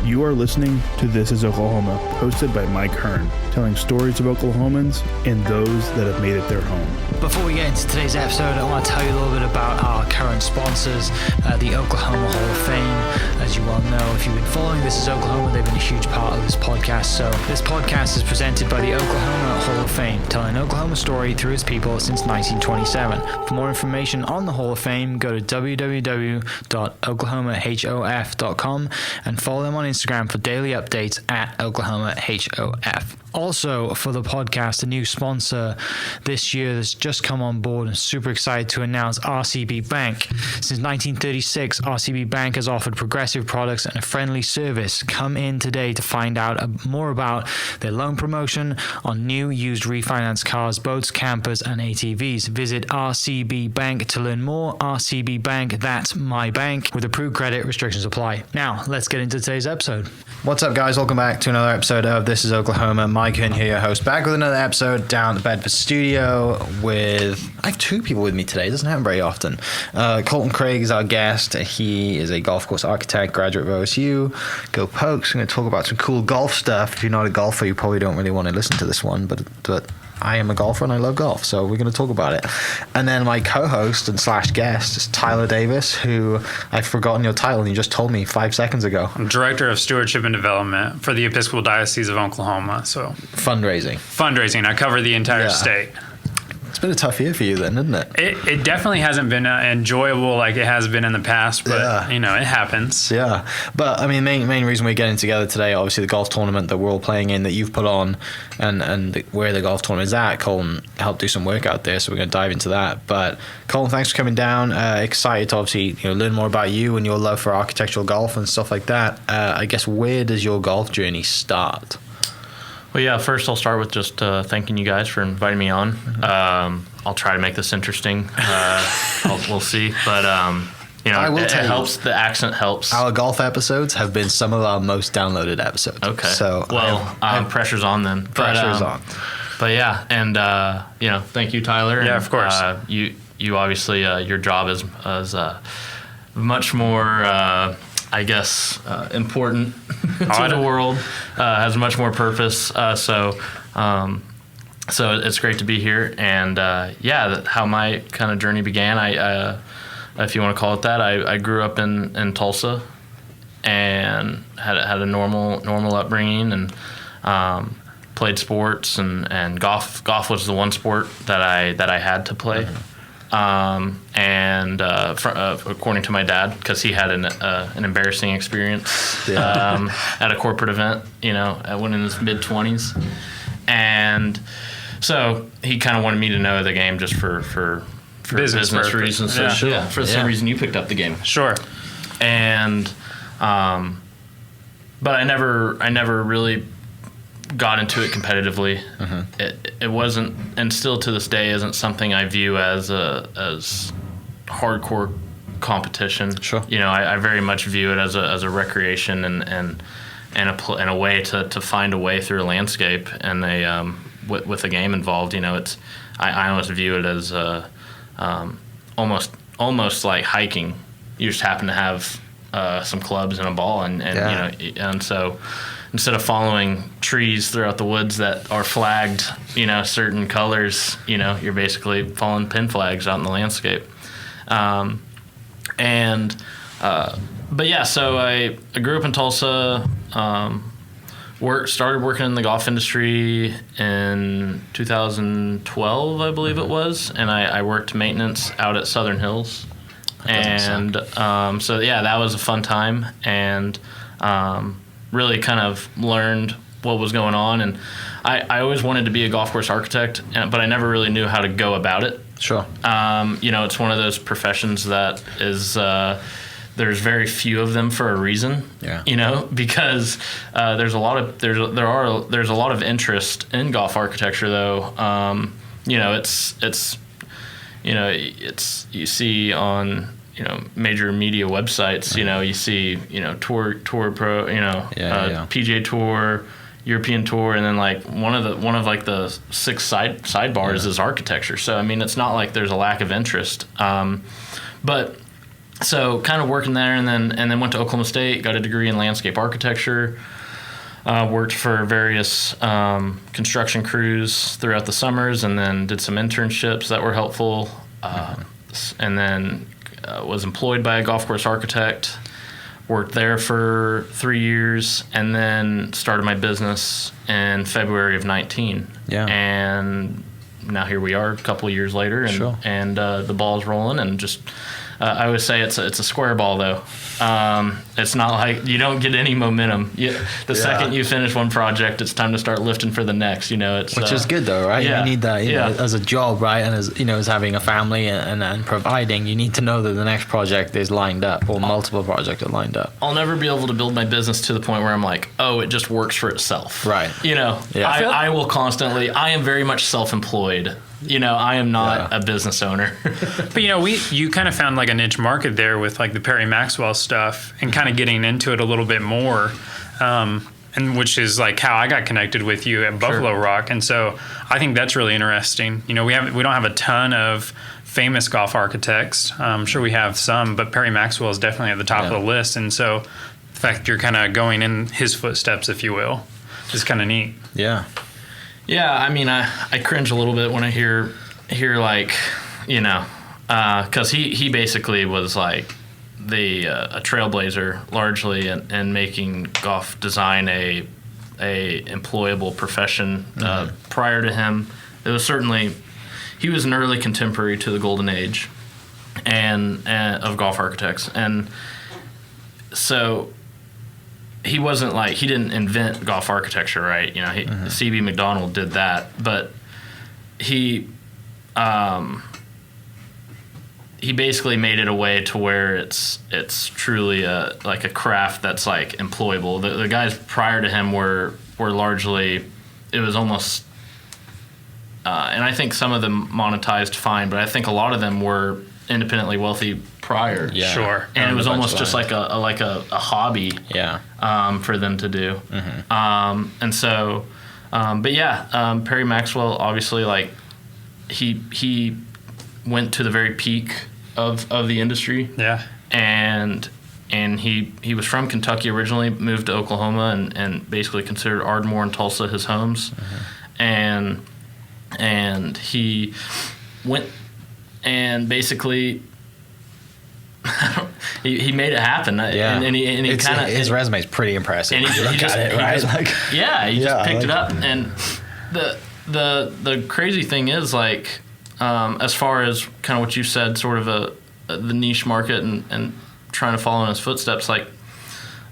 You are listening to This is Oklahoma, hosted by Mike Hearn, telling stories of Oklahomans and those that have made it their home. Before we get into today's episode, I want to tell you a little bit about our current sponsors, the Oklahoma Hall of Fame. As you well know, if you've been following This is Oklahoma, they've been a huge part of this podcast. So this podcast is presented by the Oklahoma Hall of Fame, telling an Oklahoma story through its people since 1927. For more information on the Hall of Fame, go to www.oklahomahof.com and follow them on Instagram for daily updates at OklahomaHOF. Also, for the podcast, a new sponsor this year that's just come on board and super excited to announce RCB Bank. Since 1936, RCB Bank has offered progressive products and a friendly service. Come in today to find out more about their loan promotion on new, used, refinance cars, boats, campers, and ATVs. Visit RCB Bank to learn more. RCB Bank, that's my bank. With approved credit, restrictions apply. Now, let's get into today's episode. What's up, guys? Welcome back to another episode of This is Oklahoma. Mike Hearn here, your host, back with another episode down at the Bedford studio with... I have two people with me today. It doesn't happen very often. Colton Craig is our guest. He is a golf course architect, graduate of OSU. Go Pokes. We're going to talk about some cool golf stuff. If you're not a golfer, you probably don't really want to listen to this one, but I am a golfer and I love golf, so we're going to talk about it. And then my co-host and / guest is Tyler Davis, who I've forgotten your title and you just told me 5 seconds ago. I'm Director of Stewardship and Development for the Episcopal Diocese of Oklahoma. So fundraising. I cover the entire state. It's been a tough year for you then, isn't it? It definitely hasn't been enjoyable like it has been in the past, but it happens. Yeah, but I mean, main reason we're getting together today, obviously the golf tournament that we're all playing in that you've put on, and where the golf tournament is at. Colton helped do some work out there, so we're going to dive into that. But Colton, thanks for coming down. Excited to obviously learn more about you and your love for architectural golf and stuff like that. I guess, where does your golf journey start? Well, yeah, first I'll start with just thanking you guys for inviting me on. I'll try to make this interesting. We'll see. But, it helps. The accent helps. Our golf episodes have been some of our most downloaded episodes. Okay. So, pressure's on then. Pressure's on. But, yeah, and, thank you, Tyler. Yeah, of course. You obviously, your job is much more... important to the world, has much more purpose. So it's great to be here. And how my kind of journey began, I if you want to call it that, I grew up in Tulsa and had a normal upbringing and played sports and golf. Golf was the one sport that I had to play. According to my dad, because he had an embarrassing experience at a corporate event, when in his mid-20s, and so he kind of wanted me to know the game just for business reasons. Yeah. So for the same reason you picked up the game. Sure. And but I never really got into it competitively. It wasn't, and still to this day isn't something I view as hardcore competition. Sure. I very much view it as a recreation and a way to find a way through a landscape and with a game involved. I almost view it as almost like hiking. You just happen to have some clubs and a ball and so instead of following trees throughout the woods that are flagged, certain colors, you're basically following pin flags out in the landscape. So I grew up in Tulsa, started working in the golf industry in 2012, I believe it was, and I worked maintenance out at Southern Hills. And that was a fun time, and really kind of learned what was going on. And I always wanted to be a golf course architect, but I never really knew how to go about it. Sure. It's one of those professions that is there's very few of them for a reason. Yeah. Because there's a lot of interest in golf architecture, though. It's you see on major media websites, you see, Tour Pro, PGA Tour, European tour, and then like one of like the 6 sidebars is architecture. So I mean, it's not like there's a lack of interest. But so kind of working there, and then went to Oklahoma State, got a degree in landscape architecture. Worked for various construction crews throughout the summers, and then did some internships that were helpful. And then was employed by a golf course architect. Worked there for 3 years, and then started my business in February of 19. Yeah. And now here we are a couple of years later, and the ball's rolling, and just I always say it's a square ball though. It's not like you don't get any momentum. The second you finish one project, it's time to start lifting for the next. It's which is good though, right? Yeah, you need that as a job, right? And as having a family and providing, you need to know that the next project is lined up, or multiple projects are lined up. I'll never be able to build my business to the point where I'm like, oh, it just works for itself, right? I will constantly. I am very much self-employed. I am not a business owner. But you kind of found like a niche market there with like the Perry Maxwell stuff, and kind of getting into it a little bit more, and which is like how I got connected with you at Buffalo Rock. And so I think that's really interesting. We don't have a ton of famous golf architects. I'm sure we have some, but Perry Maxwell is definitely at the top of the list. And so the fact that you're kind of going in his footsteps, if you will, is kind of neat. Yeah. Yeah, I mean, I cringe a little bit when I hear like, because he basically was like a trailblazer largely in making golf design a employable profession. Prior to him, it was certainly, he was an early contemporary to the golden age and of golf architects, and so. He wasn't like, he didn't invent golf architecture, right? C.B. McDonald did that, but he basically made it a way to where it's truly like a craft that's like employable. The guys prior to him were largely, it was almost, and I think some of them monetized fine, but I think a lot of them were independently wealthy prior. Yeah. Sure. And it was almost just like a hobby. Yeah. For them to do. And so, but Perry Maxwell obviously like he went to the very peak of the industry. Yeah. And he was from Kentucky originally, moved to Oklahoma, and basically considered Ardmore and Tulsa his homes. And he went and basically he made it happen. And he kind of, his resume is pretty impressive. And he just picked it up. And the crazy thing is, like, as far as kind of what you said, sort of the niche market and trying to follow in his footsteps, like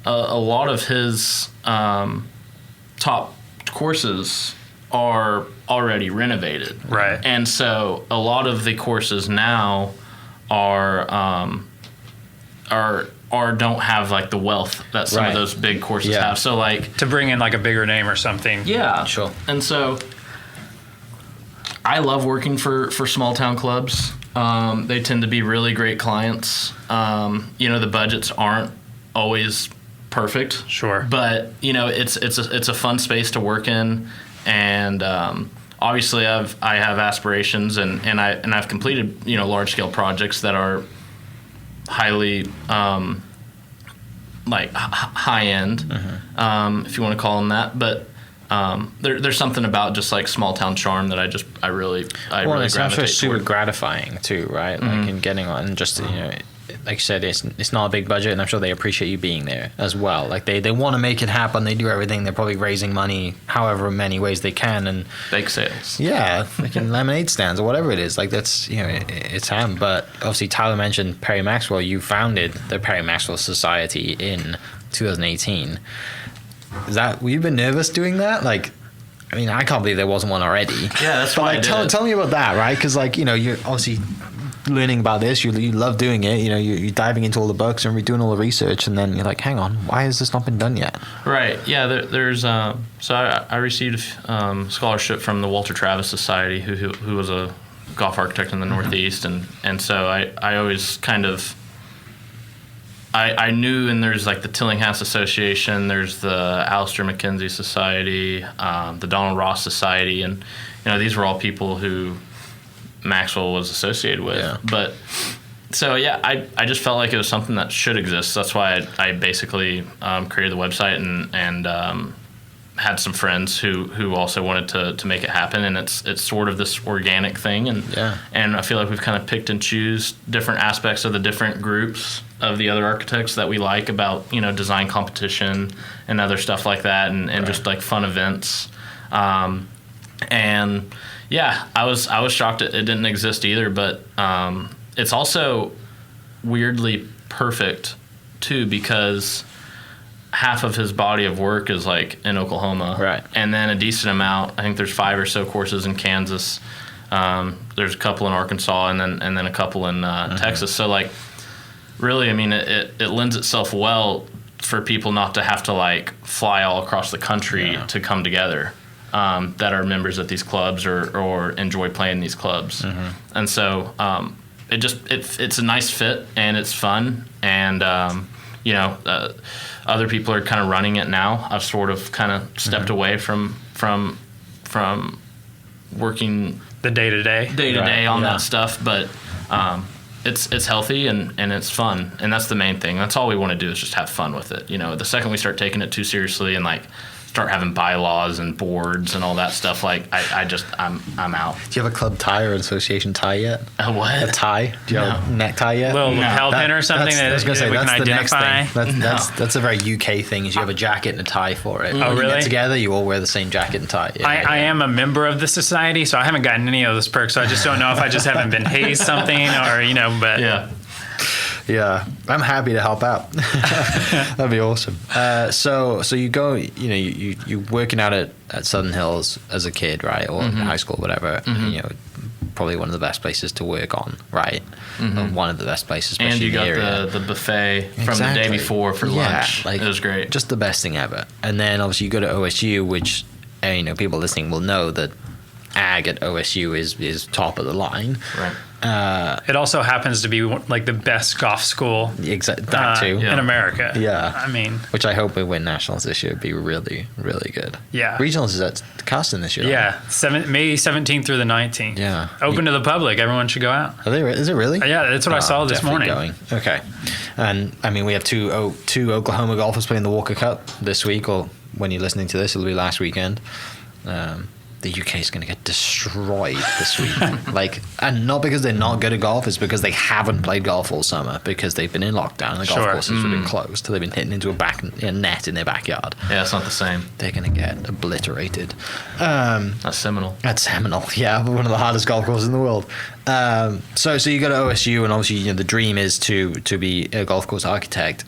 a lot of his top courses are already renovated, right? And so a lot of the courses now are don't have like the wealth that some of those big courses have. So like to bring in like a bigger name or something. Yeah, sure. And so I love working for small town clubs. They tend to be really great clients. The budgets aren't always perfect. Sure. But it's a fun space to work in, and obviously I have aspirations, and I've completed large scale projects that are highly like high end, if you want to call them that. But there's something about just like small town charm that I really it's gravitate super toward. gratifying too, right? Like in getting on, and just like you said, it's not a big budget, and I'm sure they appreciate you being there as well. Like they want to make it happen. They do everything. They're probably raising money however many ways they can, and bake sales. Yeah, like in lemonade stands or whatever it is. Like that's it's him. But obviously Tyler mentioned Perry Maxwell. You founded the Perry Maxwell Society in 2018. Were you been nervous doing that? Like, I mean, I can't believe there wasn't one already. Yeah, that's why. Like, tell me about that, right? Because you're obviously learning about this. You love doing it. You're diving into all the books and doing all the research, and then you're like, hang on, why has this not been done yet? Right. Yeah. There's so I received a scholarship from the Walter Travis Society, who was a golf architect in the Northeast, and so I always kind of I knew, and there's like the Tillinghast Association, there's the Alistair McKenzie Society, the Donald Ross Society, and these were all people who Maxwell was associated with. Yeah. But so I just felt like it was something that should exist. That's why I basically created the website and had some friends who also wanted to make it happen, and it's sort of this organic thing, and I feel like we've kind of picked and choose different aspects of the different groups of the other architects that we like about design competition and other stuff like that, and just like fun events, and I was shocked it didn't exist either, but it's also weirdly perfect too, because half of his body of work is like in Oklahoma, right? And then a decent amount. I think there's 5 or so courses in Kansas. There's a couple in Arkansas, and then a couple in Texas. So like, really, I mean, it lends itself well for people not to have to like fly all across the country to come together, that are members of these clubs or enjoy playing these clubs. And so it's a nice fit, and it's fun, and other people are kind of running it now. I've sort of kind of stepped away from working the day-to-day on that stuff, but it's healthy and it's fun, and that's the main thing. That's all we want to do is just have fun with it. The second we start taking it too seriously and like start having bylaws and boards and all that stuff, like I'm out. Do you have a club tie or an association tie yet? A what? A tie? Do you have a necktie yet? A little lapel pin or something I was gonna say, we can that's the next identify? thing. That's a very UK thing, is you have a jacket and a tie for it. Oh, When you really? get together, you all wear the same jacket and tie. I am a member of the society, so I haven't gotten any of those perks, so I just don't know if I just haven't been hazed something or, but... Yeah, I'm happy to help out. That'd be awesome. So you go, you're working out at Southern Hills as a kid, right, or in high school, whatever. Probably one of the best places to work on, right? One of the best places, especially and you in the got area. the buffet from the day before for lunch. It was great. Just the best thing ever. And then obviously you go to OSU, which people listening will know that ag at OSU is top of the line. Right. It also happens to be like the best golf school that too. in America. Yeah. I mean, which I hope we win nationals this year. It'd be really, really good. Yeah. Regionals is at Carson this year. Yeah. May 17th through the 19th. Yeah. Open to the public. Everyone should go out. Is it really? Yeah, that's what I saw this morning. Going. Okay. And I mean, we have two Oklahoma golfers playing the Walker Cup this week, or when you're listening to this, it'll be last weekend. The UK is going to get destroyed this week. And not because they're not good at golf, it's because they haven't played golf all summer, because they've been in lockdown and the golf courses have been closed. So they've been hitting into a net in their backyard. Yeah, it's not the same. They're going to get obliterated. That's Seminole. Yeah, one of the hardest golf courses in the world. So you go to OSU, and obviously the dream is to be a golf course architect.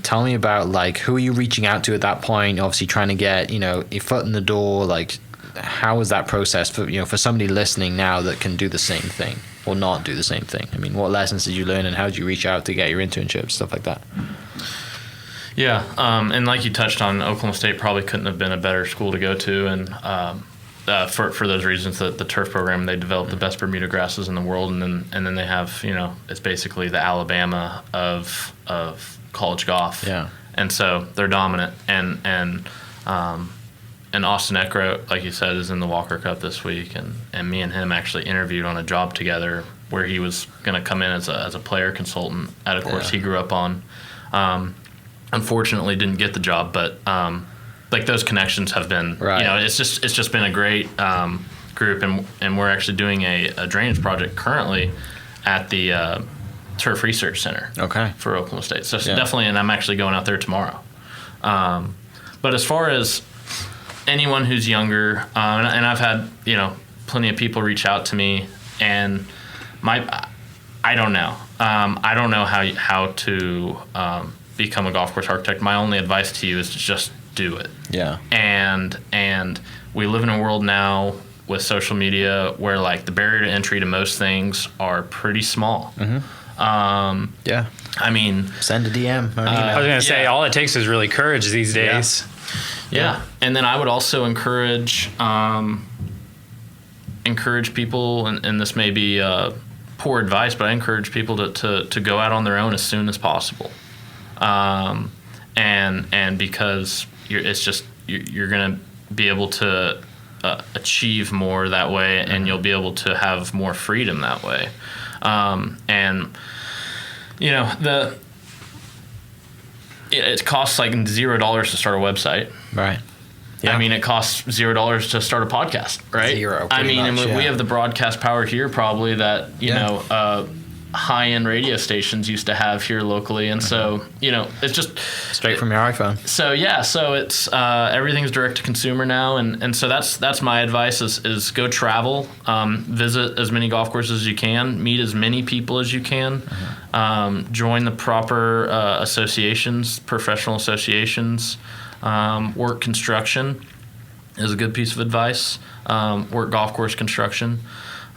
Tell me about who are you reaching out to at that point? Obviously trying to get your foot in the door. How is that process for somebody listening now that can do the same thing or not do the same thing? I mean, what lessons did you learn, and how did you reach out to get your internships, stuff like that? Yeah, and like you touched on, Oklahoma State probably couldn't have been a better school to go to, and for those reasons, the turf program, they develop the best Bermuda grasses in the world, and then they have it's basically the Alabama of college golf. Yeah, and so they're dominant, and Austin Eckroat, like you said, is in the Walker Cup this week, and me and him actually interviewed on a job together where he was going to come in as a player consultant at a course he grew up on. Unfortunately, didn't get the job, but those connections have been, it's just been a great group, and we're actually doing a drainage project currently at the Turf Research Center. For Oklahoma State. So definitely, and I'm actually going out there tomorrow. But as far as anyone who's younger, and I've had plenty of people reach out to me, and I don't know. I don't know how to become a golf course architect. My only advice to you is to just do it. Yeah. And we live in a world now with social media where the barrier to entry to most things are pretty small. Yeah. I mean, send a DM or an email. I was going to say, all it takes is really courage these days. Yeah. And then I would also encourage people, and this may be poor advice, but I encourage people to go out on their own as soon as possible. and because you're gonna be able to achieve more that way, and you'll be able to have more freedom that way. And it costs like $0 to start a website. Right. Yeah. I mean, it costs $0 to start a podcast, right? Zero. I mean, much, and we have the broadcast power here, probably that high-end radio stations used to have here locally, and so it's just straight from your iPhone. So it's everything's direct to consumer now, and so that's my advice is go travel, visit as many golf courses as you can, meet as many people as you can, join the proper associations, professional associations, work construction is a good piece of advice. Work golf course construction.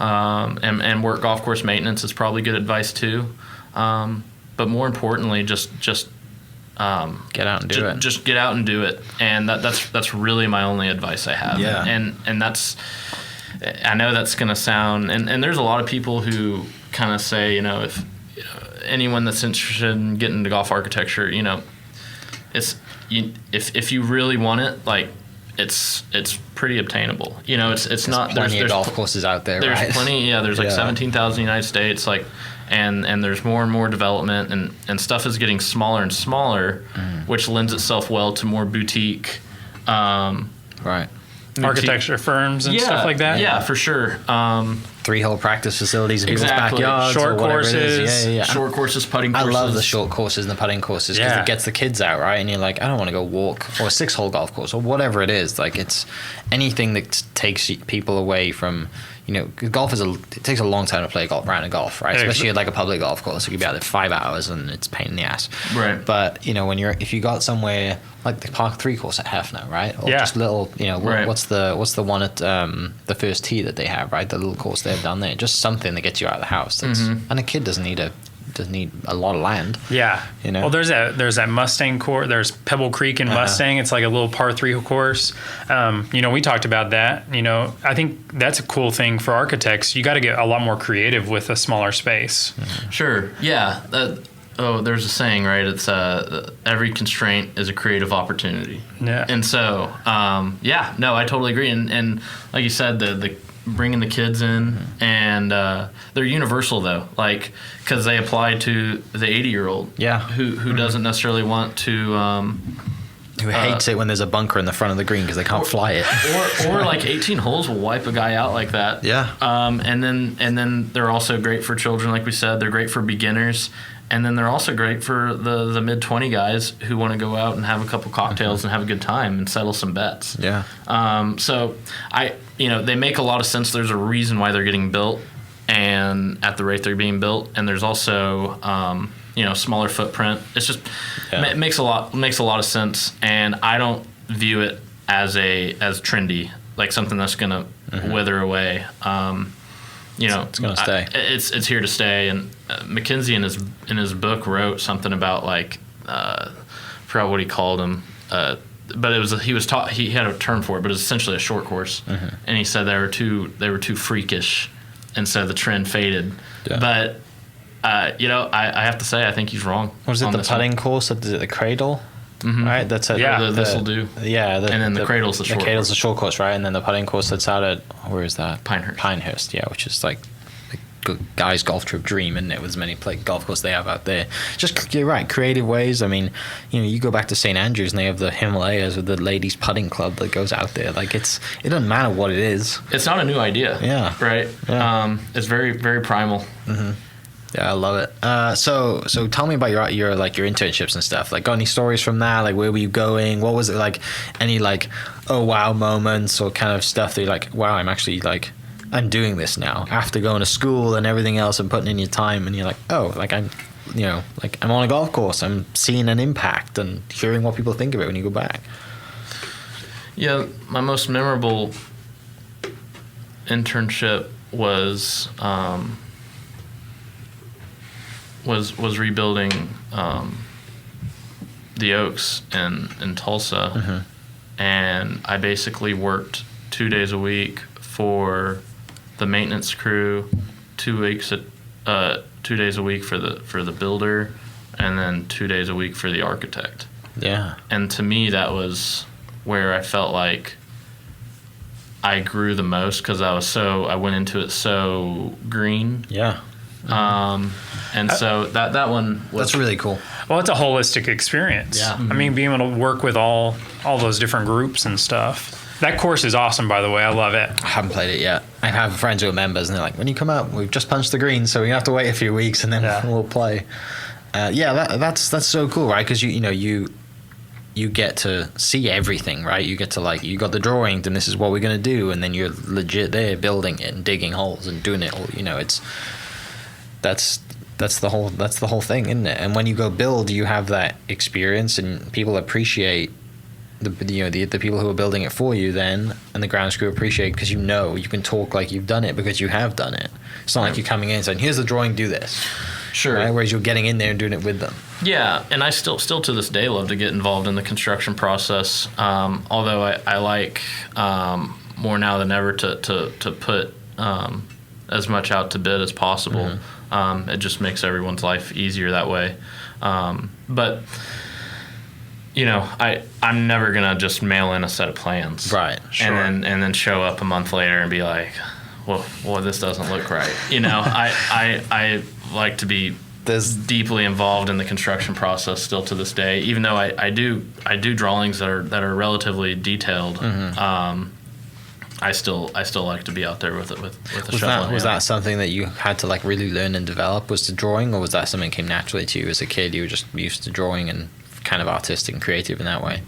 And work golf course maintenance is probably good advice too. But more importantly, just get out and do it. Just get out and do it. And that's really my only advice I have. Yeah. And that's, I know that's going to sound, and there's a lot of people who kind of say, if anyone that's interested in getting into golf architecture, if you really want it, like, it's pretty obtainable. It's not. Plenty of golf courses out there. There's right? plenty. Yeah, there's like 17,000 in the United States. Like, and there's more and more development, and stuff is getting smaller and smaller, which lends itself well to more boutique. Right. Architecture firms and stuff like that. Yeah, for sure. 3-hole practice facilities in Exactly. people's backyards. Short or whatever courses. It is. Yeah. Short courses, putting courses. I love the short courses and the putting courses because it gets the kids out, right? And you're like, I don't want to go walk, or a 6-hole golf course, or whatever it is. Like, it's anything that takes people away from, golf it takes a long time to play a round of golf, right? Especially at like a public golf course. You could be out there 5 hours and it's a pain in the ass. Right. But, if you got somewhere like the Park 3 course at Hefner, right? Or just little, Right. what's the one at the first tee that they have, right? The little course they've done there. Just something that gets you out of the house. And a kid doesn't need a lot of land. Yeah. Well, there's that Mustang course. There's Pebble Creek in Mustang. It's like a little par 3 course. We talked about that. I think that's a cool thing for architects. You got to get a lot more creative with a smaller space. Sure. Yeah. There's a saying, right? It's every constraint is a creative opportunity. Yeah. And so, I totally agree. And like you said, the bringing the kids in, and they're universal though, like, because they apply to the 80-year-old. Yeah. Who doesn't necessarily want to. Who hates it when there's a bunker in the front of the green because they can't fly it. or like 18 holes will wipe a guy out like that. Yeah. And then they're also great for children, like we said. They're great for beginners. And then they're also great for the mid-20 guys who want to go out and have a couple cocktails and have a good time and settle some bets. Yeah. So they make a lot of sense. There's a reason why they're getting built, and at the rate they're being built. And there's also smaller footprint. It's just it makes a lot of sense. And I don't view it as trendy, like something that's gonna wither away. It's going to stay. It's here to stay. And McKinsey in his book wrote something about, like, I forgot what he called them, but it was he had a term for it, but it was essentially a short course. And he said they were too freakish, and so the trend faded. Yeah. But I have to say, I think he's wrong. Was it the putting course? Is it the Cradle? Right, that's it. Yeah, this will do. Yeah, and then the Cradle's the short. The Cradle's the short course, right? And then the putting course that's out at, where is that? Pinehurst. Yeah, which is like the guy's golf trip dream, isn't it? With as many golf courses they have out there. Just, you're right, creative ways. I mean, you go back to St. Andrews and they have the Himalayas with the ladies putting club that goes out there. Like, it doesn't matter what it is. It's not a new idea. Yeah. Right. Yeah. It's very, very primal. Yeah, I love it. So tell me about your internships and stuff. Like, got any stories from that? Like, where were you going? What was it like? Any oh wow moments or kind of stuff that you're like, wow, I'm actually I'm doing this now after going to school and everything else and putting in your time, and you're like, oh, I'm on a golf course. I'm seeing an impact and hearing what people think of it when you go back. Yeah, my most memorable internship was rebuilding the Oaks in Tulsa, and I basically worked 2 days a week for the maintenance crew, 2 days a week for the builder, and then 2 days a week for the architect. Yeah. And to me, that was where I felt like I grew the most, because I went into it so green. Yeah. And so that one was, That's really cool. Well, it's a holistic experience. Yeah. I mean, being able to work with all those different groups and stuff. That course is awesome, by the way. I love it. I haven't played it yet. I have friends who are members, and they're like, when you come out, we've just punched the green, so we have to wait a few weeks, and then we'll play. That's so cool, right? Because you get to see everything, right? You get to you got the drawing, then this is what we're gonna do, and then you're legit there building it and digging holes and doing it all. It's that's the whole thing, isn't it? And when you go build, you have that experience, and people appreciate the people who are building it for you then, and the grounds crew appreciate, because you can talk like you've done it because you have done it. It's not like you're coming in and saying, here's the drawing, do this. Sure. Right? Whereas you're getting in there and doing it with them. Yeah, and I still to this day love to get involved in the construction process. Although I like more now than ever to put as much out to bid as possible. It just makes everyone's life easier that way. But I'm never gonna just mail in a set of plans, Right? Sure. and then show up a month later and be like, well, this doesn't look right. I like to be deeply involved in the construction process still to this day, even though I do drawings that are relatively detailed. I still like to be out there with a shovel. Was that something that you had to really learn and develop? Was the drawing, or was that something that came naturally to you as a kid? You were just used to drawing and kind of artistic and creative in that way?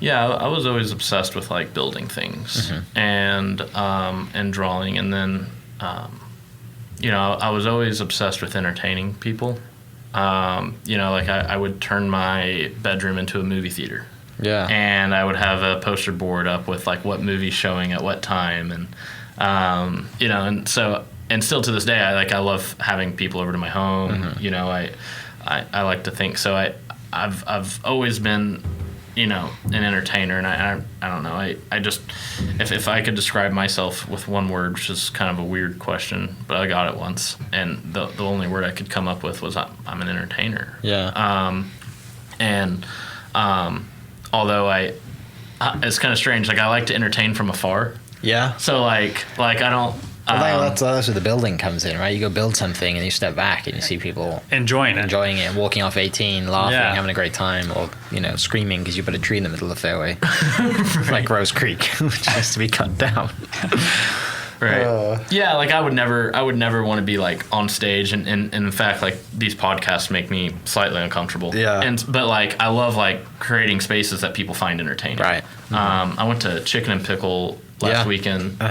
Yeah, I was always obsessed with building things and drawing, and then I was always obsessed with entertaining people. I would turn my bedroom into a movie theater. Yeah. And I would have a poster board up with what movie's showing at what time, and and still to this day I love having people over to my home. I like to think so. I've always been an entertainer, and I don't know. I just if I could describe myself with one word, which is kind of a weird question, but I got it once, and the only word I could come up with was I'm an entertainer. Yeah. Although it's kind of strange. I like to entertain from afar. Yeah. So I don't. Well, that's where the building comes in, right? You go build something and you step back and you see people enjoying it, walking off 18, laughing, having a great time, or screaming because you put a tree in the middle of the fairway, like Rose Creek, which has to be cut down. Right. Yeah, I would never want to be on stage, and in fact, these podcasts make me slightly uncomfortable. Yeah. But I love creating spaces that people find entertaining. Right. I went to Chicken and Pickle last weekend,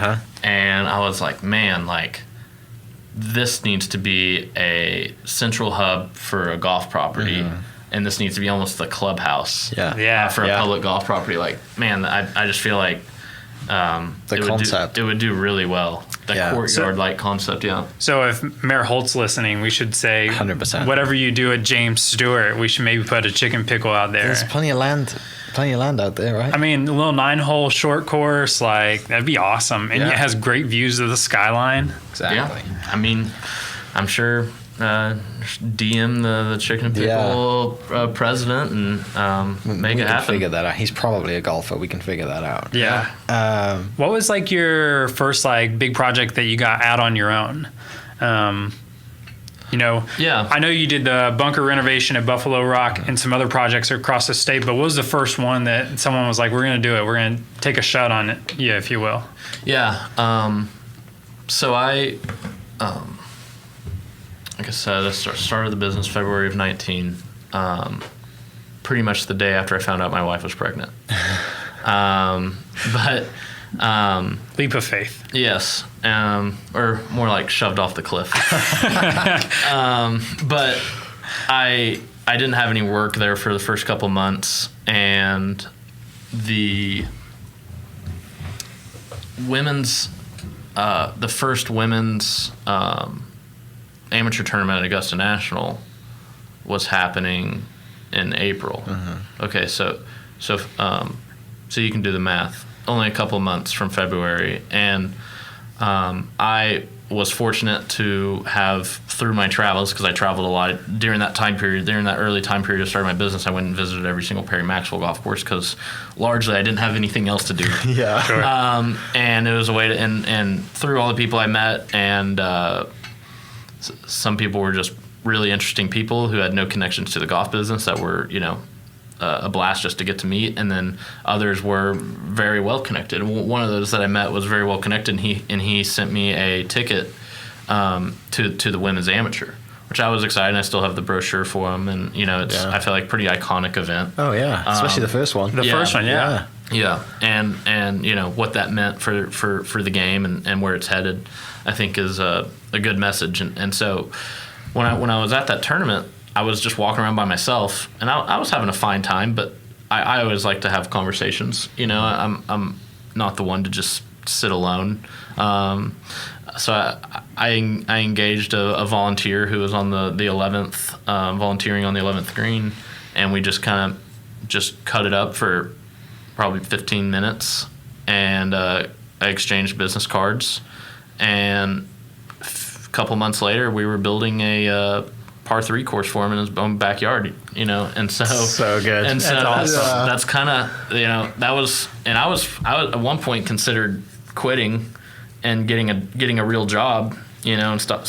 and I was like, man, this needs to be a central hub for a golf property. And this needs to be almost the clubhouse. Yeah. For a public golf property. Man, I just feel like concept. It would do really well. The courtyard-like concept, So if Mayor Holt's listening, we should say 100%. Whatever you do at James Stewart, we should maybe put a chicken pickle out there. There's plenty of land out there, right? I mean, a little 9-hole short course, that'd be awesome. And it has great views of the skyline. Exactly. Yeah. I mean, I'm sure DM the Chicken and Pickle president and make it happen. Figure that out. He's probably a golfer. We can figure that out. Yeah. What was your first big project that you got out on your own? Yeah. I know you did the bunker renovation at Buffalo Rock and some other projects across the state, but what was the first one that someone was like, we're going to do it, we're going to take a shot on it, if you will? Yeah. So like I said, I started the business February of 19, pretty much the day after I found out my wife was pregnant. Leap of faith. Yes. Or more shoved off the cliff. But I didn't have any work there for the first couple months, and the first women's amateur tournament at Augusta National was happening in April. Okay, so you can do the math. Only a couple months from February, and I was fortunate to have, through my travels, because I traveled a lot during that time period, during that early time period of starting my business, I went and visited every single Perry Maxwell golf course because largely I didn't have anything else to do. Yeah. Sure. And it was a way to, and through all the people I met, and some people were just really interesting people who had no connections to the golf business that were, a blast just to get to meet, and then others were very well connected. One of those that I met was very well connected, and he sent me a ticket to the women's amateur, which I was excited. I still have the brochure for him, and it's I feel like pretty iconic event. Oh yeah, especially the first one. The first one, yeah. Yeah, and what that meant for the game and where it's headed, I think is a good message. And so when I was at that tournament, I was just walking around by myself, and I was having a fine time, but I always like to have conversations. I'm not the one to just sit alone. So I engaged a volunteer who was on the 11th, volunteering on the 11th green, and we just kind of just cut it up for probably 15 minutes, and I exchanged business cards, and a couple months later we were building a par 3 course for him in his own backyard, and so good. And so That's awesome. that's kind of that was, and I was at one point considered quitting and getting a real job, and stop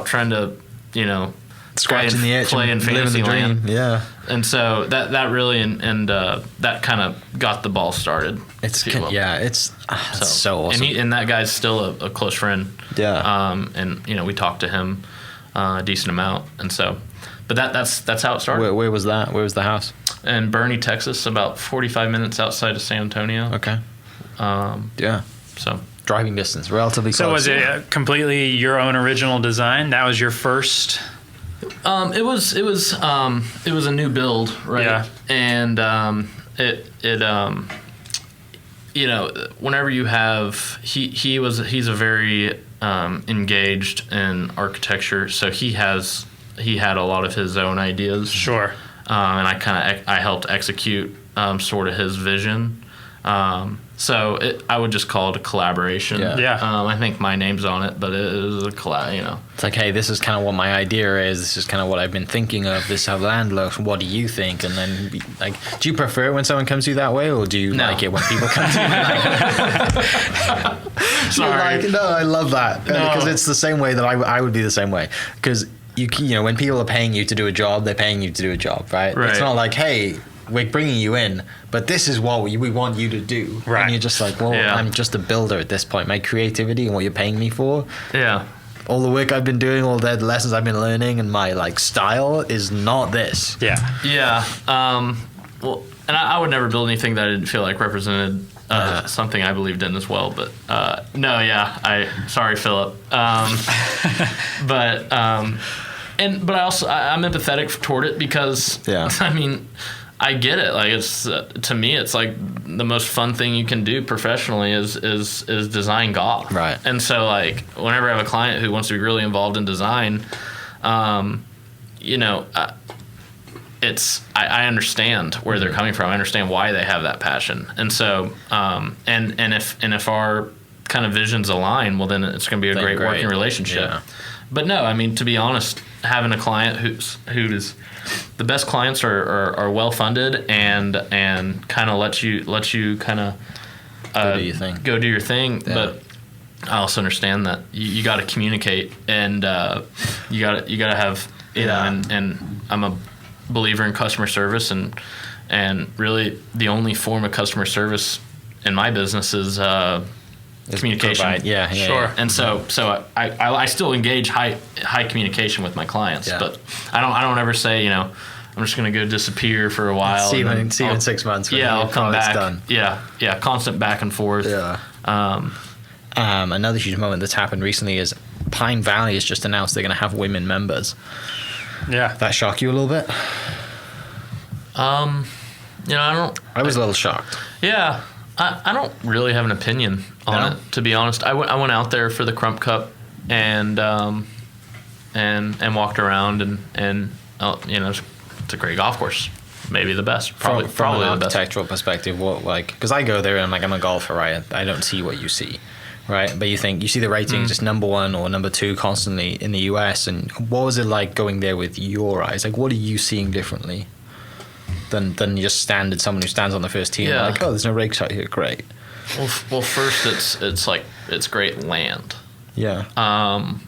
trying to Scratching the itch play in and living fantasy the dream. land. Yeah. And so that really and that kind of got the ball started. It's so awesome. And that guy's still a close friend. Yeah. And we talked to him a decent amount, and so, but that's how it started. Where was that? Where was the house? In Bernie, Texas, about 45 minutes outside of San Antonio. Okay. Yeah. So driving distance, relatively close. So was it completely your own original design? That was your first? It was a new build, right? Yeah. And whenever you have he's a very engaged in architecture, so he had a lot of his own ideas. Sure. And I helped execute sort of his vision. So I would just call it a collaboration. Yeah. I think my name's on it, but it is a collab. It's like, hey, this is kind of what my idea is. This is kind of what I've been thinking of. This is how land looks. What do you think? And then, do you prefer it when someone comes to you that way, or do you like it when people come to you? Sorry. No, I love that because it's the same way that I would be the same way. Because when people are paying you to do a job, they're paying you to do a job, right? It's not like, hey, we're bringing you in, but this is what we want you to do. Right. And you're just like, well, I'm just a builder at this point. My creativity and what you're paying me for. Yeah. All the work I've been doing, all the lessons I've been learning, and my style is not this. Yeah. Yeah. Well, and I would never build anything that I didn't feel like represented something I believed in as well. But sorry, Philip. But I also I'm empathetic toward it because I get it. Like it's to me, it's like the most fun thing you can do professionally is design golf. Right. And so whenever I have a client who wants to be really involved in design, I understand where they're coming from. I understand why they have that passion. And so and if our kind of visions align, well then it's going to be a great working relationship. Yeah. But no, I mean, to be honest, having a client who's the best clients are well funded and kind of let you kind of go do your thing. Yeah. But I also understand that you got to communicate and you got to have and I'm a believer in customer service and really the only form of customer service in my business is communication. Sure. And so I still engage high communication with my clients, but I don't ever say I'm just gonna go disappear for a while. See you in 6 months. I'll come back. Done. Yeah, constant back and forth. Yeah. Another huge moment that's happened recently is Pine Valley has just announced they're gonna have women members. Yeah. That shock you a little bit? I was a little shocked. Yeah. I don't really have an opinion on it, to be honest. I went out there for the Crump Cup and walked around and it's a great golf course, maybe the best, probably from an the best. architectural perspective. What because I go there and I'm a golfer, right? I don't see what you see. right? But you see the ratings just number 1 or number 2 constantly in the US. And what was it like going there with your eyes? Like, what are you seeing differently than just standard someone who stands on the first tee? Yeah. And like, oh, there's no rakes out here. Great. Well, first it's great land. Yeah.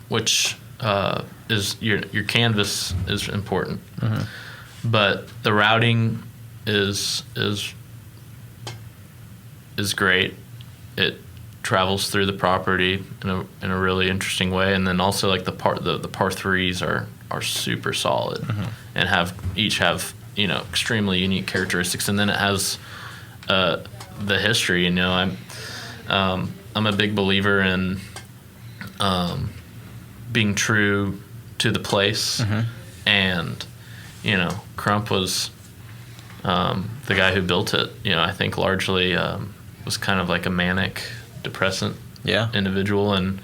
Which is your canvas is important, Mm-hmm. but the routing is great. It travels through the property in a really interesting way, and then also like the par threes are super solid and each have extremely unique characteristics, and then it has the history. I'm a big believer in being true to the place, and Crump was the guy who built it. I think largely was kind of like a manic depressant individual, and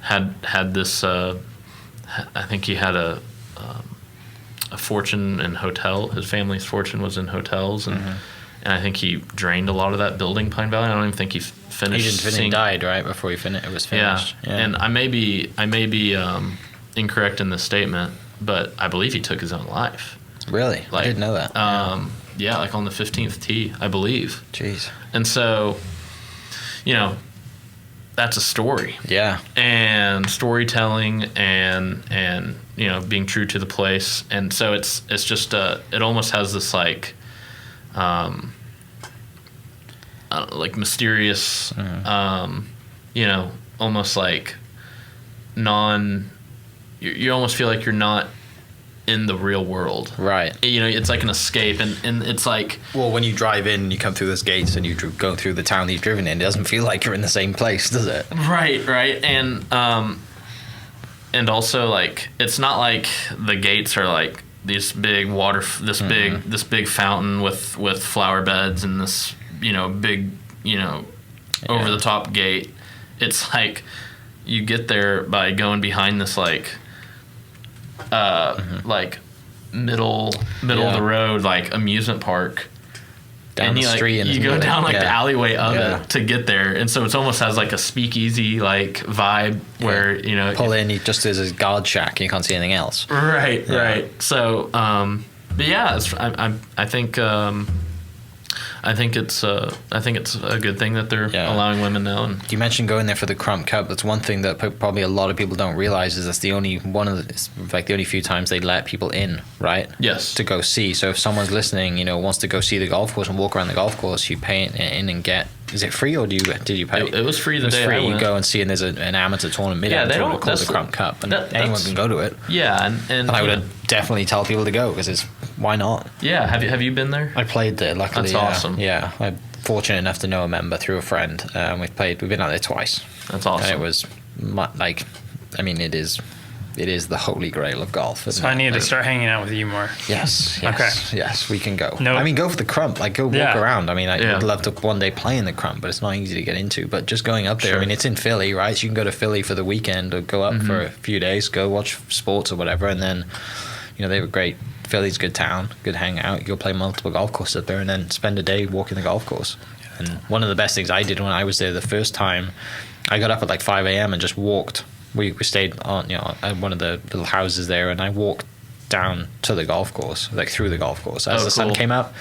had this I think he had a fortune in hotel. His family's fortune was in hotels, and I think he drained a lot of that building Pine Valley. I don't even think he finished. He didn't finish. He died right before it was finished. Yeah. And I may be incorrect in this statement, but I believe he took his own life. Really? I didn't know that. Yeah, like on the 15th tee, I believe. Jeez. And so, that's a story. Yeah. And storytelling and being true to the place. And so it's just it almost has this like mysterious almost like you almost feel like you're not in the real world. Right. It's like an escape, and it's like... Well, when you drive in, you come through those gates and you go through the town that you've driven in, it doesn't feel like you're in the same place, does it? Right. And also, like, it's not like the gates are like these big water, this big fountain with flower beds and this, big, over the top gate. It's like you get there by going behind this like middle of the road, like amusement park. Down the street. You go down the alleyway of it to get there. And so it almost has like a speakeasy like vibe where, pull in, there's a guard shack, you can't see anything else. Right. So, but yeah, I think it's a good thing that they're allowing women now. And you mentioned going there for the Crump Cup. That's one thing that probably a lot of people don't realize is that's the only few times they let people in, right? Yes. To go see. So if someone's listening, wants to go see the golf course and walk around the golf course, you pay in and get. Is it free or did you pay? It was free the day I went. You go and see, and there's an amateur tournament, mid-amateur tournament called the Crump Cup, and anyone can go to it. Yeah, and I would definitely tell people to go because why not? Yeah, have you been there? I played there. Luckily, that's awesome. Yeah, I'm fortunate enough to know a member through a friend. We've been out there twice. That's awesome. And it was it is the holy grail of golf. So I need to start hanging out with you more. Yes. Okay. Yes, we can go. No. Go for the Crump. Like, go walk around. I would love to one day play in the Crump, but it's not easy to get into. But just going up there, Sure. it's in Philly, right? So you can go to Philly for the weekend or go up for a few days, go watch sports or whatever, and then, they were great. Philly's a good town, good hangout. You go play multiple golf courses up there and then spend a day walking the golf course. And one of the best things I did when I was there the first time, I got up at like 5 a.m. and just walked. We stayed on, at one of the little houses there, and I walked down to the golf course, like through the golf course as the sun came up.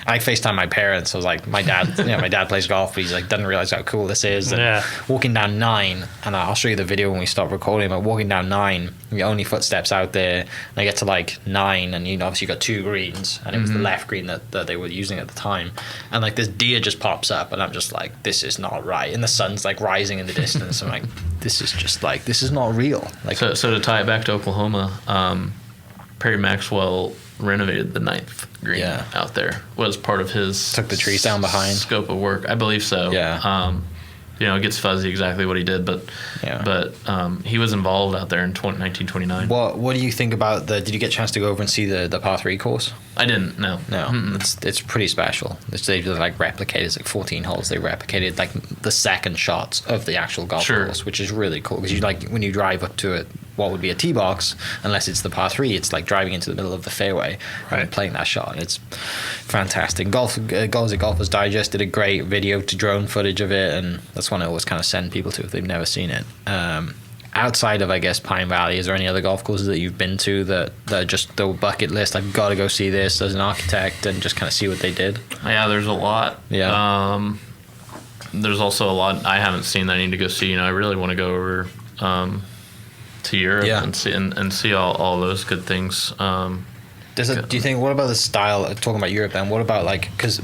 I FaceTimed my parents. I was like, my dad, my dad plays golf, but he's like, doesn't realize how cool this is. And walking down 9, and I'll show you the video when we stop recording, but walking down 9, the only footsteps out there, and I get to like 9, and obviously you got 2 greens, and it was the left green that they were using at the time. And like this deer just pops up, and I'm just like, this is not right. And the sun's like rising in the distance. I'm like, this is not real. Like, so to tie it back to Oklahoma, Perry Maxwell renovated the 9th green out there. Was part of his took the trees down behind scope of work. I believe so. Yeah. It gets fuzzy exactly what he did, but he was involved out there in 1929. What do you think about did you get a chance to go over and see the par 3 course? I didn't. No. It's pretty special. They like replicated. It's like 14 holes. They replicated like the second shots of the actual golf course, which is really cool because you when you drive up to it what would be a tee box, unless it's the par 3. It's like driving into the middle of the fairway and playing that shot. It's fantastic. Goals at Golfers Digest did a great video to drone footage of it, and that's one I always kind of send people to if they've never seen it. Outside of, I guess, Pine Valley, is there any other golf courses that you've been to that are just the bucket list? I've got to go see this as an architect and just kind of see what they did. Yeah, there's a lot. Yeah. There's also a lot I haven't seen that I need to go see. You know, I really want to go over to Europe and see all those good things. Do you think, what about the style, talking about Europe then, what about like, because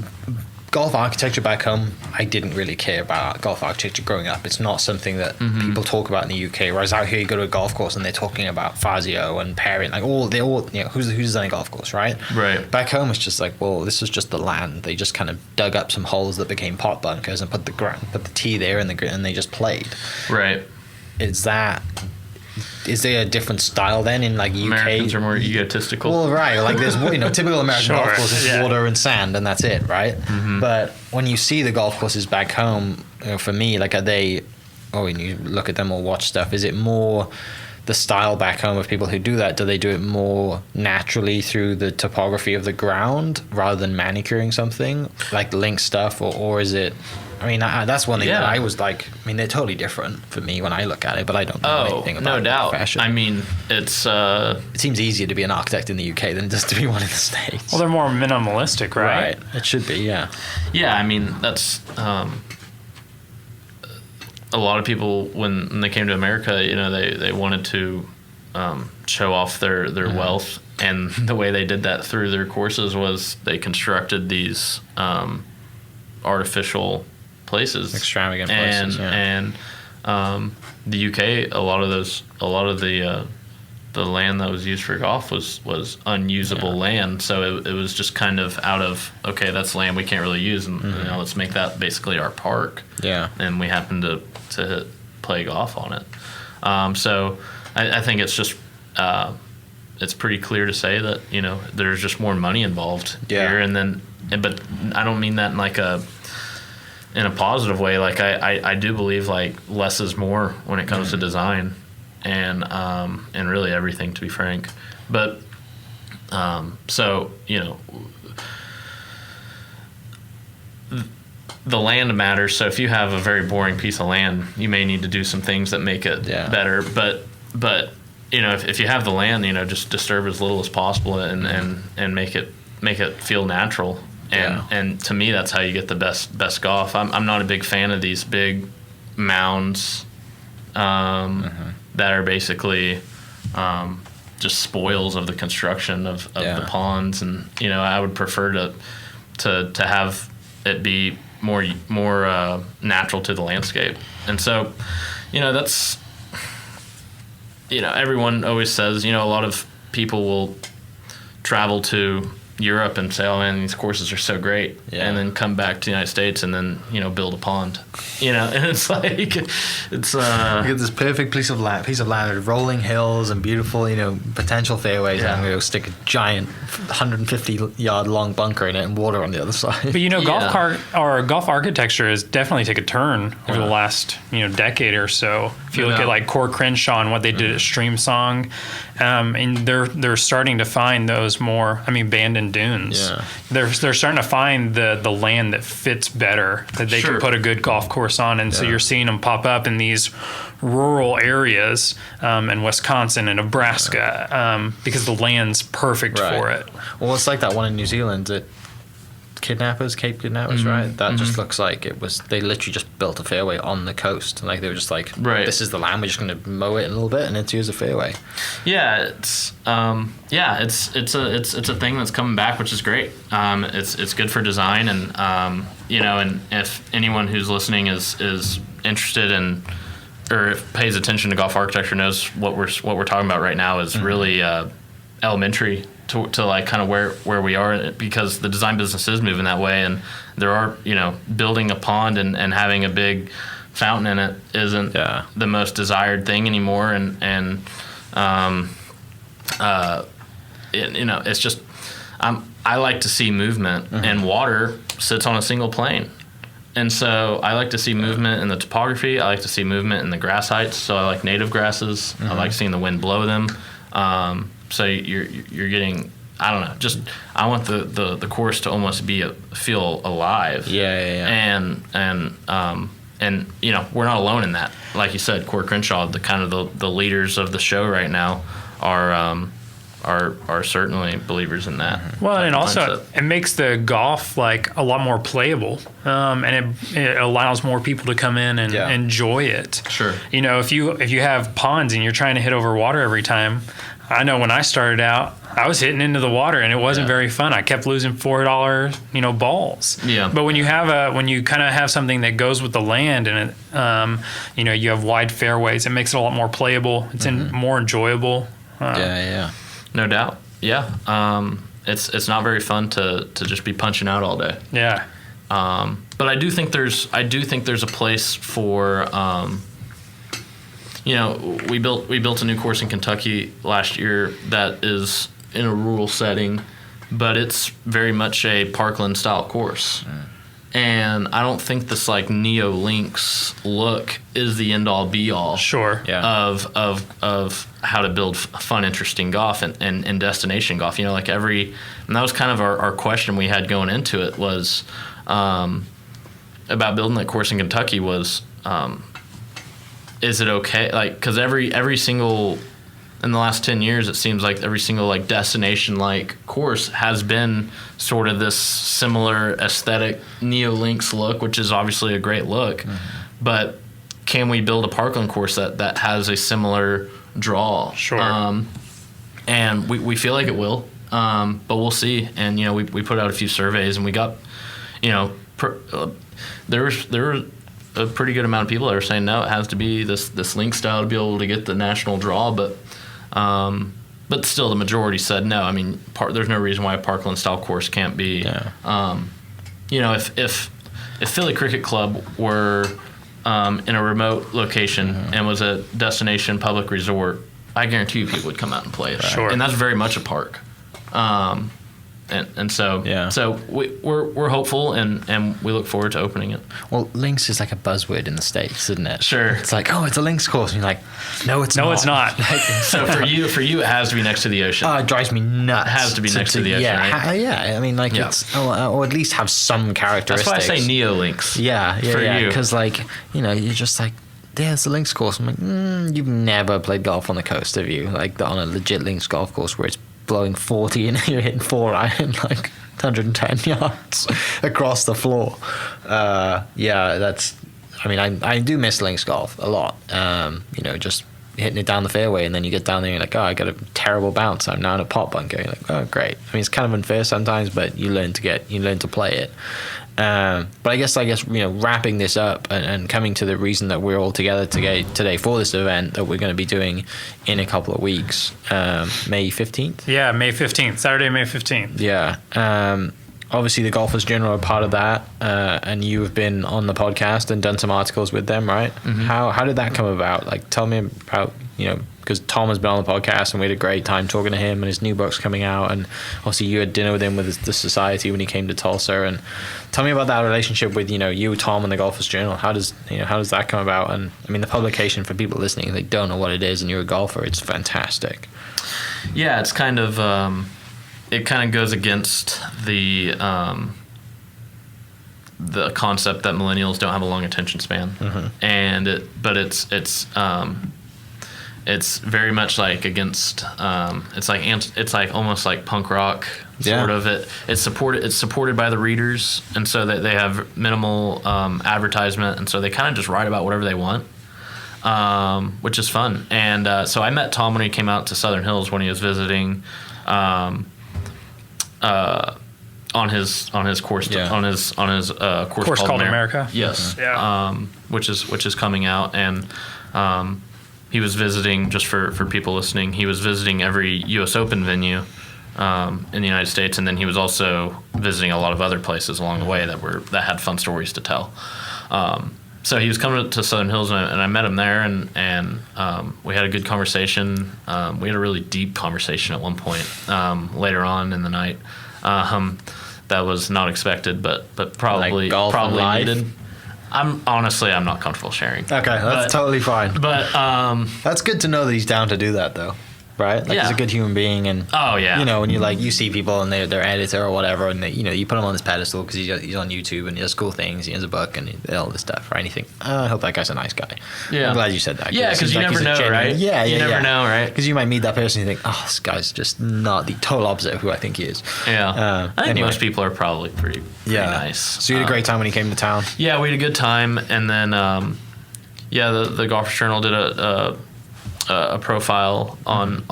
golf architecture back home, I didn't really care about golf architecture growing up. It's not something that people talk about in the UK. Whereas out here, you go to a golf course and they're talking about Fazio and Perrin, like they all, you know, who's designing a golf course, right? Right. Back home, it's just like, well, this was just the land. They just kind of dug up some holes that became pot bunkers and put the tee there and they just played. Right. Is there a different style then in like UK? Americans are more egotistical. Well, right. Like there's, you know, typical American golf course is water and sand and that's it, right? But when you see the golf courses back home, you know, for me, like when you look at them or watch stuff, is it more the style back home of people who do that? Do they do it more naturally through the topography of the ground rather than manicuring something like link stuff, or is it? I mean, that's one thing that I was like, I mean, they're totally different for me when I look at it, but I don't know anything about no doubt. fashion. I mean, it's... it seems easier to be an architect in the UK than just to be one in the States. Well, they're more minimalistic, right? Right. It should be, yeah. Yeah, I mean, that's... a lot of people, when they came to America, you know, they wanted to show off their wealth, and the way they did that through their courses was they constructed these artificial places, extravagant places, and the UK, a lot of the land that was used for golf was unusable land, so it was just kind of out of, okay, that's land we can't really use, and you know, let's make that basically our park. Yeah, and we happen to play golf on it. So I think it's just it's pretty clear to say that, you know, there's just more money involved here, but I don't mean that in a positive way. Like I do believe like less is more when it comes to design and really everything, to be frank. But so, you know, the land matters. So if you have a very boring piece of land, you may need to do some things that make it better. But you know, if you have the land, you know, just disturb as little as possible and make it feel natural. And to me, that's how you get the best golf. I'm not a big fan of these big mounds that are basically just spoils of the construction of the ponds. And you know, I would prefer to have it be more natural to the landscape. And so, you know, that's, you know, everyone always says, you know, a lot of people will travel to Europe and say, oh man, these courses are so great, and then come back to the United States and then, you know, build a pond, you know, and it's like, it's you get this perfect piece of land with rolling hills and beautiful, you know, potential fairways, and I'm going to stick a giant 150-yard long bunker in it and water on the other side. But you know, golf architecture has definitely taken a turn over the last, you know, decade or so. If you look at like Core Crenshaw and what they did at Stream Song, and they're starting to find those more, I mean, Bandon Dunes. Yeah. They're starting to find the land that fits better, that they can put a good golf course on, and so you're seeing them pop up in these rural areas in Wisconsin and Nebraska because the land's perfect for it. Well, it's like that one in New Zealand that Cape Kidnappers, right? That just looks like they literally just built a fairway on the coast. Like they were just like, this is the land, we're just going to mow it a little bit and it's here's a fairway. Yeah, it's a thing that's coming back, which is great. It's good for design, and you know, and if anyone who's listening is interested in or if pays attention to golf architecture knows what we're talking about right now is really elementary to like kind of where we are, because the design business is moving that way, and there are, you know, building a pond and having a big fountain in it isn't the most desired thing anymore, and you know, it's just I like to see movement, and water sits on a single plane. And so I like to see movement in the topography. I like to see movement in the grass heights. So I like native grasses. I like seeing the wind blow them. So you're getting, I don't know, just I want the course to almost feel alive. Yeah. And you know, we're not alone in that. Like you said, Corey Crenshaw, the leaders of the show right now are certainly believers in that. Well, and also mindset. it makes the golf like a lot more playable, and it allows more people to come in and enjoy it. Sure. You know, if you have ponds and you're trying to hit over water every time, I know when I started out, I was hitting into the water and it wasn't very fun. I kept losing $4, balls. Yeah. But when you kind of have something that goes with the land and it, you have wide fairways, it makes it a lot more playable. It's more enjoyable. No doubt. Yeah. It's not very fun to just be punching out all day. Yeah. But I do think there's a place for we built a new course in Kentucky last year that is in a rural setting, but it's very much a parkland style course. And I don't think this like Neolinks look is the end all be all of how to build fun, interesting golf and destination golf. And that was kind of our question we had going into it was about building that course in Kentucky was, is it okay? Like, cause every single, in the last 10 years, it seems like every single like destination like course has been sort of this similar aesthetic Neolinks look, which is obviously a great look, but can we build a parkland course that has a similar draw? Sure. And we feel like it will, but we'll see. And we put out a few surveys, and we got, there were a pretty good amount of people that are saying no, it has to be this link style to be able to get the national draw, but still the majority said no. I mean, there's no reason why a parkland style course can't be. If Philly Cricket Club were in a remote location and was a destination public resort, I guarantee you people would come out and play it. Sure. And that's very much a park. So we're hopeful and we look forward to opening it. Well, links is like a buzzword in the States, isn't it? Sure. It's like, oh, it's a links course. And you're like, no, it's not. No, it's not. So for you, it has to be next to the ocean. It drives me nuts. It has to be next to the ocean, right? I mean, like it's, or at least have some characteristics. That's why I say Neolinks. Yeah. Because you're just like, there's the links course. I'm like, you've never played golf on the coast, have you? Like on a legit links golf course where it's blowing 40 and you're hitting 4 iron like 110 yards across the floor. I do miss links golf a lot. Just hitting it down the fairway and then you get down there and you're like, oh, I got a terrible bounce. I'm now in a pot bunker. You're like, oh, great. I mean, it's kind of unfair sometimes, but you learn to play it. But I guess wrapping this up and coming to the reason that we're all together today for this event that we're going to be doing in a couple of weeks, May 15th. Yeah, May 15th, Saturday, May 15th. Yeah. Obviously, the Golfers General are part of that, and you have been on the podcast and done some articles with them, right? Mm-hmm. How did that come about? Like, tell me about because Tom has been on the podcast and we had a great time talking to him, and his new book's coming out, and obviously you had dinner with him with the society when he came to Tulsa. And tell me about that relationship with you, Tom, and the Golfers Journal. How does that come about? And I mean, the publication, for people listening, they don't know what it is, and you're a golfer, it's fantastic. Yeah, it's kind of it kind of goes against the concept that millennials don't have a long attention span, but it's very much like against it's like almost like punk rock sort of. It's supported by the readers, and so that they have minimal advertisement, and so they kind of just write about whatever they want, which is fun. And so I met Tom when he came out to Southern Hills when he was visiting on his course course called America. Yes. Which is coming out, and he was visiting, just for people listening, he was visiting every U.S. Open venue in the United States, and then he was also visiting a lot of other places along the way that had fun stories to tell. So he was coming to Southern Hills, and I met him there, and we had a good conversation. We had a really deep conversation at one point later on in the night. That was not expected, but probably like golf probably and life? needed. I'm not comfortable sharing. Okay, that's totally fine. But that's good to know that he's down to do that, though. Right? Like, he's a good human being, and when you see people and they're editor or whatever, and you put him on this pedestal because he's on YouTube and he does cool things, he has a book and all this stuff, right? And you think, I hope that guy's a nice guy. Yeah, I'm glad you said that. Yeah, because you never know, right? Yeah, you never know, right? Because you might meet that person and you think, oh, this guy's just not the total opposite of who I think he is. Yeah, I think most people are probably pretty nice. So you had a great time when he came to town. Yeah, we had a good time, and then the Golfers Journal did a profile on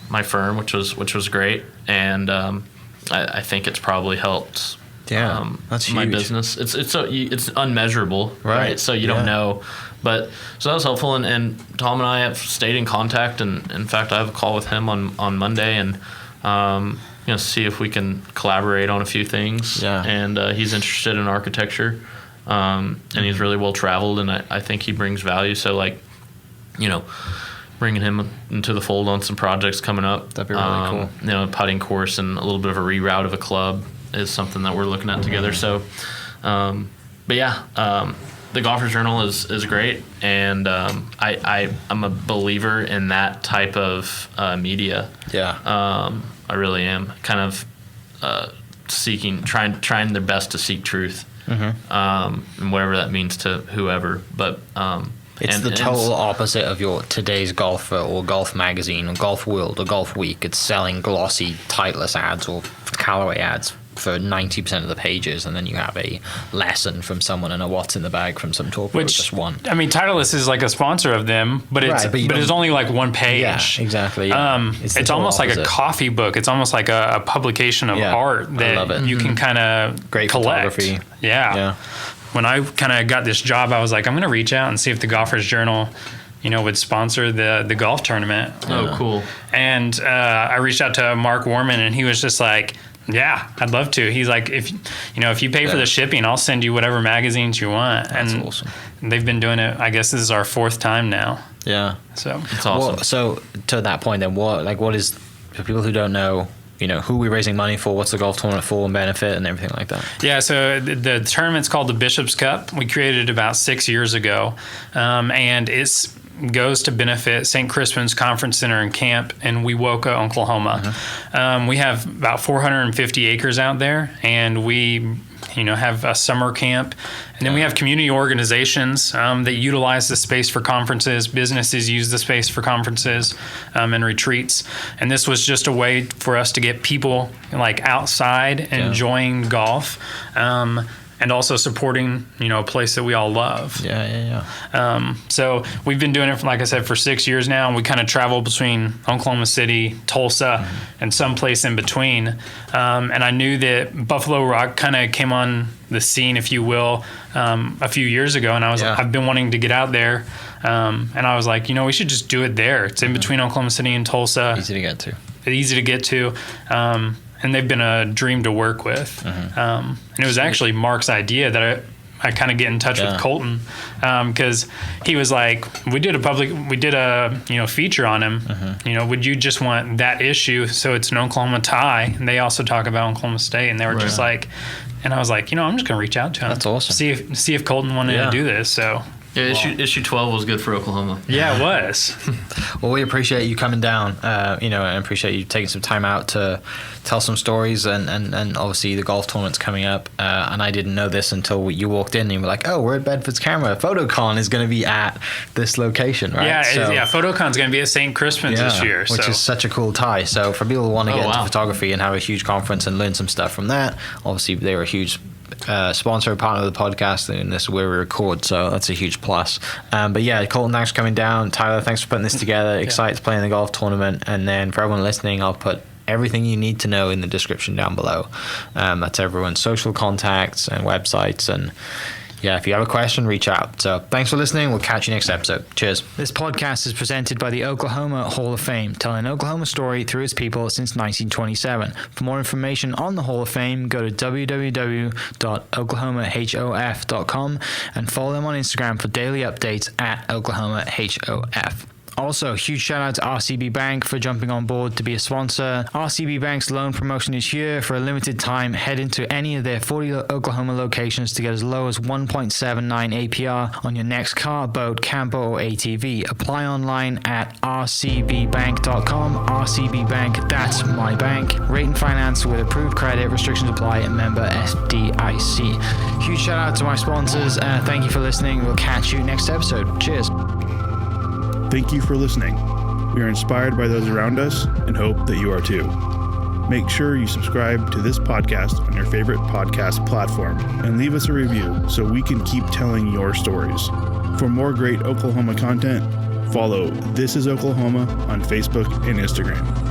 my firm, which was great, and I think it's probably helped. That's my huge. business. It's unmeasurable, right? So you don't know, but so that was helpful. And Tom and I have stayed in contact, and in fact, I have a call with him on Monday, and see if we can collaborate on a few things. Yeah. And he's interested in architecture, and he's really well traveled, and I think he brings value. So bringing him into the fold on some projects coming up. That'd be really cool. A putting course and a little bit of a reroute of a club is something that we're looking at together. So, the Golfers Journal is great, and I'm a believer in that type of media. Yeah. I really am. Kind of trying their best to seek truth, and whatever that means to whoever. But it's the total opposite of your Today's Golfer or Golf Magazine or Golf World or Golf Week. It's selling glossy Titleist ads or Callaway ads for 90% of the pages, and then you have a lesson from someone and a what's in the bag from some tour pro, just one. I mean, Titleist is like a sponsor of them, but it's only like one page. Yeah, exactly. Yeah. It's almost like a coffee book. It's almost like a publication of art that you can kind of great collect. Photography. Yeah. When I kind of got this job, I was like, I'm going to reach out and see if the Golfers Journal, would sponsor the golf tournament. Oh, cool. And I reached out to Mark Warman, and he was just like, yeah, I'd love to. He's like, if you pay for the shipping, I'll send you whatever magazines you want. That's awesome. They've been doing it. I guess this is our 4th time now. Yeah. So it's awesome. So to that point, then, what is, for people who don't know, who we're raising money for, what's the golf tournament for and benefit and everything like that? Yeah, so the tournament's called the Bishop's Cup. We created it about 6 years ago, and it's goes to benefit St. Crispin's Conference Center and Camp in Wewoka, Oklahoma. We have about 450 acres out there, and we have a summer camp. And then we have community organizations that utilize the space for conferences. Businesses use the space for conferences and retreats. And this was just a way for us to get people outside enjoying golf. And also supporting, a place that we all love. So we've been doing it, like I said, for 6 years now. And we kind of travel between Oklahoma City, Tulsa, and someplace in between. And I knew that Buffalo Rock kind of came on the scene, if you will, a few years ago. And I've been wanting to get out there. And I was like, we should just do it there. It's in between Oklahoma City and Tulsa. Easy to get to. And they've been a dream to work with. And it was actually Mark's idea that I kind of get in touch with Colton, because he was like, we did a feature on him. Would you just want that issue? So it's an Oklahoma tie, and they also talk about Oklahoma State, and they were just like, and I was like, I'm just gonna reach out to him. That's awesome. See if Colton wanted to do this. So. Yeah, issue 12 was good for Oklahoma. Yeah, it was. Well, we appreciate you coming down, and appreciate you taking some time out to tell some stories, and obviously the golf tournament's coming up, and I didn't know this until you walked in and you were like, oh, we're at Bedford's Camera. PhotoCon is going to be at this location, right? Yeah, PhotoCon's going to be at St. Crispin's this year. Which is such a cool tie. So for people who want to get into photography and have a huge conference and learn some stuff from that, obviously they were a huge sponsor, partner of the podcast, and this is where we record, so that's a huge plus. But yeah, Colton, thanks for coming down. Tyler, thanks for putting this together. Excited to play in the golf tournament. And then for everyone listening, I'll put everything you need to know in the description down below. That's everyone's social contacts and websites, and if you have a question, reach out. So thanks for listening. We'll catch you next episode. Cheers. This podcast is presented by the Oklahoma Hall of Fame, telling Oklahoma's story through its people since 1927. For more information on the Hall of Fame, go to www.oklahomahof.com and follow them on Instagram for daily updates at OklahomaHOF. Also, huge shout out to RCB Bank for jumping on board to be a sponsor. RCB Bank's loan promotion is here. For a limited time, head into any of their 40 Oklahoma locations to get as low as 1.79 APR on your next car, boat, camper, or ATV. Apply online at rcbbank.com. RCB Bank, that's my bank. Rate and finance with approved credit. Restrictions apply. Member FDIC. Huge shout out to my sponsors. Thank you for listening. We'll catch you next episode. Cheers. Thank you for listening. We are inspired by those around us and hope that you are too. Make sure you subscribe to this podcast on your favorite podcast platform and leave us a review so we can keep telling your stories. For more great Oklahoma content, follow This Is Oklahoma on Facebook and Instagram.